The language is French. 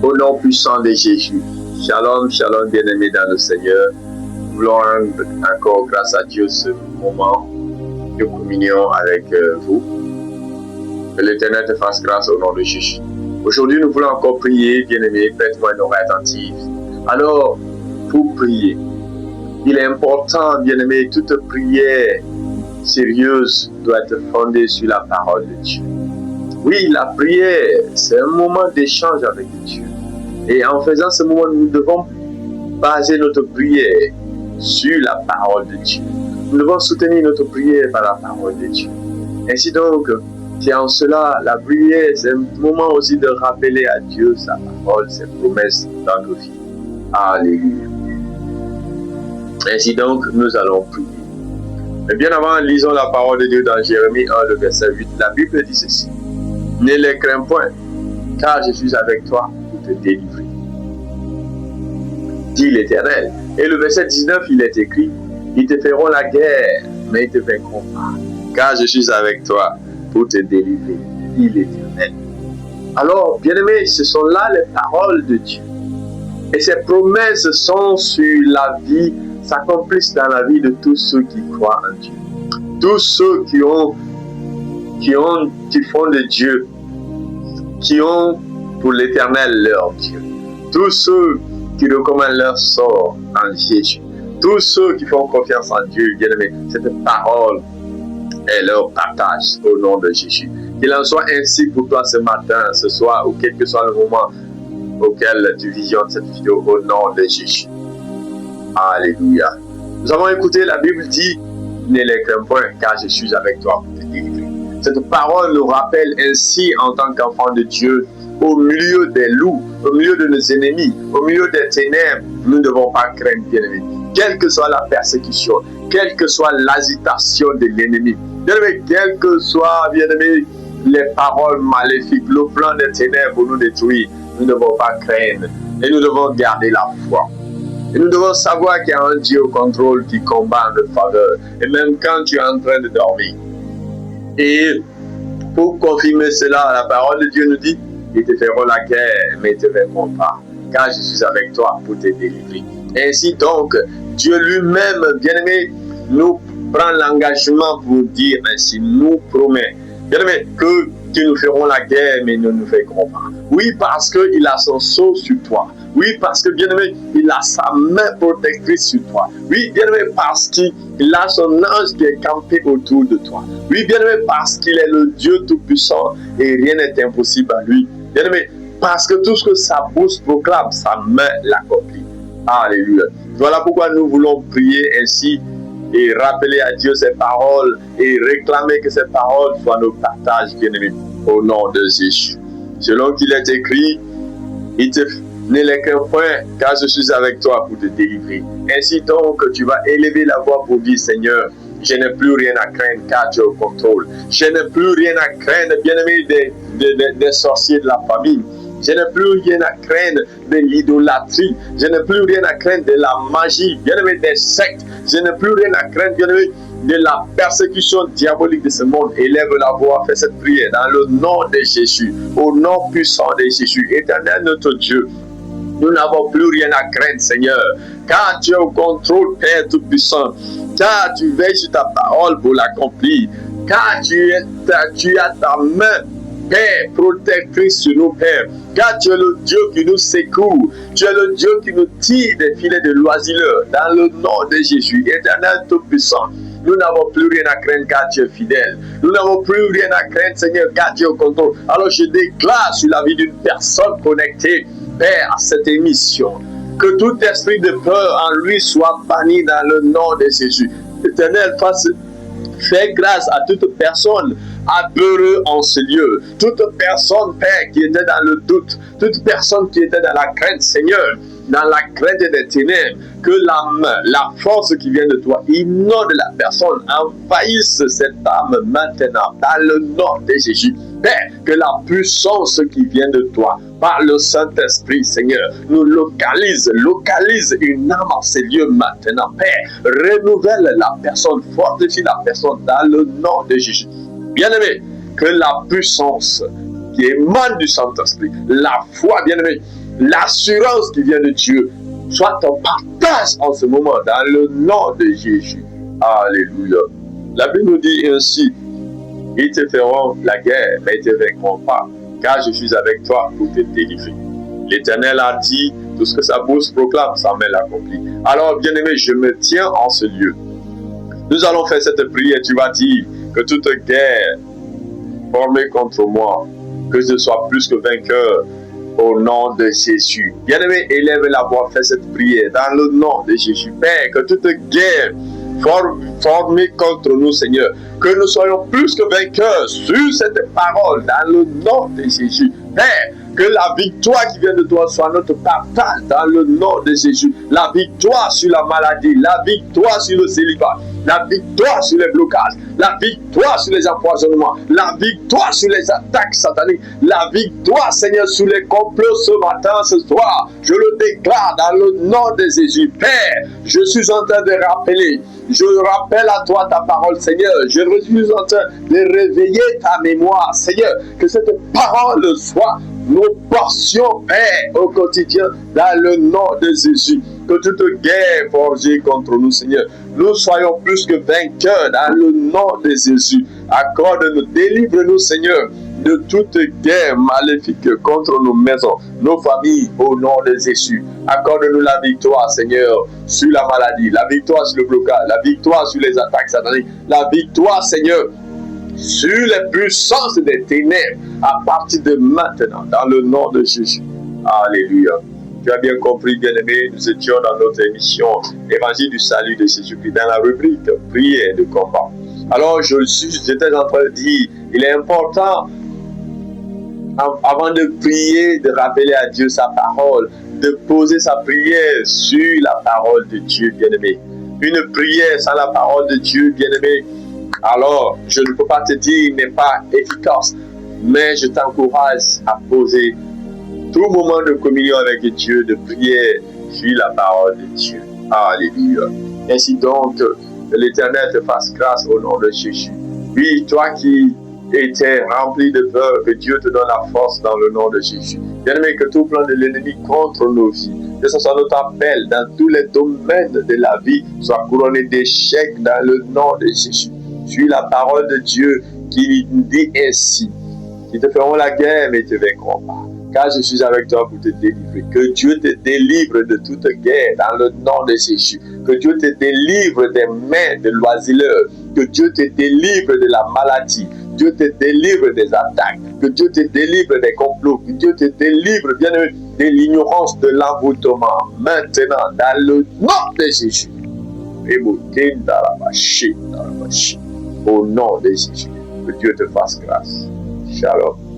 Au nom puissant de Jésus. Shalom, shalom, bien-aimés dans le Seigneur. Nous voulons rendre encore grâce à Dieu ce moment de communion avec vous. Que l'Éternel te fasse grâce au nom de Jésus. Aujourd'hui, nous voulons encore prier, bien-aimés, prête-moi une oreille attentive. Alors, pour prier, il est important, bien-aimés, toute prière sérieuse doit être fondée sur la parole de Dieu. Oui, la prière, c'est un moment d'échange avec Dieu. Et en faisant ce moment, nous devons baser notre prière sur la parole de Dieu. Nous devons soutenir notre prière par la parole de Dieu. Ainsi donc, c'est en cela, la prière, c'est un moment aussi de rappeler à Dieu sa parole, ses promesses dans nos vies. Alléluia. Ainsi donc, nous allons prier. Mais bien avant, lisons la parole de Dieu dans Jérémie 1, le verset 8. La Bible dit ceci. Ne les crains point, car je suis avec toi pour te délivrer, dit l'Éternel. Et le verset 19, il est écrit, ils te feront la guerre, mais ils te vaincront pas, car je suis avec toi pour te délivrer, dit l'Éternel. Alors, bien-aimés, ce sont là les paroles de Dieu. Et ces promesses sont sur la vie, s'accomplissent dans la vie de tous ceux qui croient en Dieu. Tous ceux qui font de Dieu, qui ont pour l'Éternel leur Dieu. Tous ceux qui recommandent leur sort en Jésus. Tous ceux qui font confiance en Dieu, bien-aimés, cette parole est leur partage au nom de Jésus. Qu'il en soit ainsi pour toi ce matin, ce soir, ou quel que soit le moment auquel tu visionnes cette vidéo au nom de Jésus. Alléluia. Nous avons écouté, la Bible dit, ne les crains point, car je suis avec toi pour te délivrer. Cette parole nous rappelle ainsi, en tant qu'enfants de Dieu, au milieu des loups, au milieu de nos ennemis, au milieu des ténèbres, nous ne devons pas craindre, bien-aimés. Quelle que soit la persécution, quelle que soit l'agitation de l'ennemi, bien-aimés, quelles que soient, bien-aimés, les paroles maléfiques, le plan des ténèbres pour nous détruire, nous ne devons pas craindre. Et nous devons garder la foi. Et nous devons savoir qu'il y a un Dieu au contrôle qui combat en notre faveur. Et même quand tu es en train de dormir. Et pour confirmer cela, la parole de Dieu nous dit, ils te feront la guerre, mais ils ne te vaincront pas, car je suis avec toi pour te délivrer. Ainsi donc, Dieu lui-même, bien-aimé, nous prend l'engagement pour dire ainsi, nous promet, bien-aimé, que nous ferons la guerre, mais nous ne nous vaincrons pas. Oui, parce qu'il a son sceau sur toi. Oui, parce que, bien-aimé, il a sa main protectrice sur toi. Oui, bien-aimé, parce qu'il a son ange qui est campé autour de toi. Oui, bien-aimé, parce qu'il est le Dieu Tout-Puissant et rien n'est impossible à lui. Bien-aimé, parce que tout ce que sa bouche proclame, sa main l'accomplit. Alléluia. Voilà pourquoi nous voulons prier ainsi et rappeler à Dieu ses paroles et réclamer que ces paroles soient nos partages, bien-aimés, au nom de Jésus. Selon qu'il est écrit, ne les crains point, car je suis avec toi pour te délivrer. Ainsi donc, tu vas élever la voix pour dire, Seigneur, je n'ai plus rien à craindre, car tu es au contrôle. Je n'ai plus rien à craindre, bien-aimé, des sorciers de la famille. Je n'ai plus rien à craindre de l'idolâtrie. Je n'ai plus rien à craindre de la magie, bien-aimé, des sectes. Je n'ai plus rien à craindre, bien-aimé, de la persécution diabolique de ce monde. Élève la voix, fais cette prière dans le nom de Jésus, au nom puissant de Jésus. Éternel notre Dieu, nous n'avons plus rien à craindre, Seigneur, car tu es au contrôle, Père Tout-Puissant, car tu veilles sur ta parole pour l'accomplir, car tu as ta main, Père, protectrice sur nous, Père, car tu es le Dieu qui nous secoue, tu es le Dieu qui nous tire des filets de l'oiseleur, dans le nom de Jésus, Éternel Tout-Puissant. Nous n'avons plus rien à craindre car tu es fidèle. Nous n'avons plus rien à craindre, Seigneur, car tu es au contrôle. Alors je déclare sur la vie d'une personne connectée, Père, à cette émission, que tout esprit de peur en lui soit banni dans le nom de Jésus. Éternel, fais grâce à toute personne apeureux en ce lieu. Toute personne, Père, qui était dans le doute, toute personne qui était dans la crainte, Seigneur, dans la crainte des ténèbres, que la force qui vient de toi inonde la personne, envahisse cette âme maintenant, dans le nom de Jésus. Père, que la puissance qui vient de toi, par le Saint-Esprit, Seigneur, nous localise une âme en ces lieux maintenant. Père, renouvelle la personne, fortifie la personne dans le nom de Jésus. Bien-aimé, que la puissance qui émane du Saint-Esprit, la foi, bien-aimé, l'assurance qui vient de Dieu soit ton partage en ce moment dans le nom de Jésus. Alléluia. La Bible nous dit ainsi, ils te feront la guerre, mais ils ne te vaincront pas, car je suis avec toi pour te délivrer. L'Éternel a dit, tout ce que sa bouche proclame, sa main l'accomplit. Alors, bien-aimé, je me tiens en ce lieu. Nous allons faire cette prière. Tu vas dire que toute guerre formée contre moi, que je sois plus que vainqueur au nom de Jésus. Bien-aimé, élève la voix, fais cette prière dans le nom de Jésus. Père, que toute guerre formée contre nous, Seigneur, que nous soyons plus que vainqueurs sur cette parole dans le nom de Jésus. Père, que la victoire qui vient de toi soit notre partage dans le nom de Jésus. La victoire sur la maladie, la victoire sur le célibat, la victoire sur les blocages, la victoire sur les empoisonnements, la victoire sur les attaques sataniques, la victoire, Seigneur, sur les complots ce matin, ce soir. Je le déclare dans le nom de Jésus. Père, je suis en train de rappeler, je rappelle à toi ta parole, Seigneur. Je suis en train de réveiller ta mémoire, Seigneur. Que cette parole soit nos portions, Père, au quotidien, dans le nom de Jésus. Que toute guerre forgée contre nous, Seigneur, nous soyons plus que vainqueurs dans le nom de Jésus. Accorde-nous, délivre-nous, Seigneur, de toute guerre maléfique contre nos maisons, nos familles, au nom de Jésus. Accorde-nous la victoire, Seigneur, sur la maladie, la victoire sur le blocage, la victoire sur les attaques sataniques, la victoire, Seigneur, sur les puissances des ténèbres, à partir de maintenant, dans le nom de Jésus. Alléluia. Tu as bien compris, bien-aimé, nous étions dans notre émission Évangile du salut de Jésus-Christ, dans la rubrique prière de combat. Alors, j'étais en train de dire, il est important, avant de prier, de rappeler à Dieu sa parole, de poser sa prière sur la parole de Dieu, bien-aimé. Une prière sans la parole de Dieu, bien-aimé, alors je ne peux pas te dire n'est pas efficace, mais je t'encourage à poser tout moment de communion avec Dieu, de prière sur la parole de Dieu. Alléluia. Ainsi donc, que l'Éternel te fasse grâce au nom de Jésus. Oui, toi qui étais rempli de peur, que Dieu te donne la force dans le nom de Jésus. Bien-aimé, que tout plan de l'ennemi contre nos vies, que ce soit notre appel dans tous les domaines de la vie, soit couronné d'échecs dans le nom de Jésus. Suis la parole de Dieu qui dit ainsi, ils te feront la guerre, mais ils ne te vaincront pas. Car je suis avec toi pour te délivrer. Que Dieu te délivre de toute guerre dans le nom de Jésus. Que Dieu te délivre des mains de l'oiseleur. Que Dieu te délivre de la maladie. Dieu te délivre des attaques. Que Dieu te délivre des complots. Que Dieu te délivre, bien aimé, de l'ignorance, de l'envoûtement. Maintenant, dans le nom de Jésus. Au nom de Jésus. Que Dieu te fasse grâce. Shalom.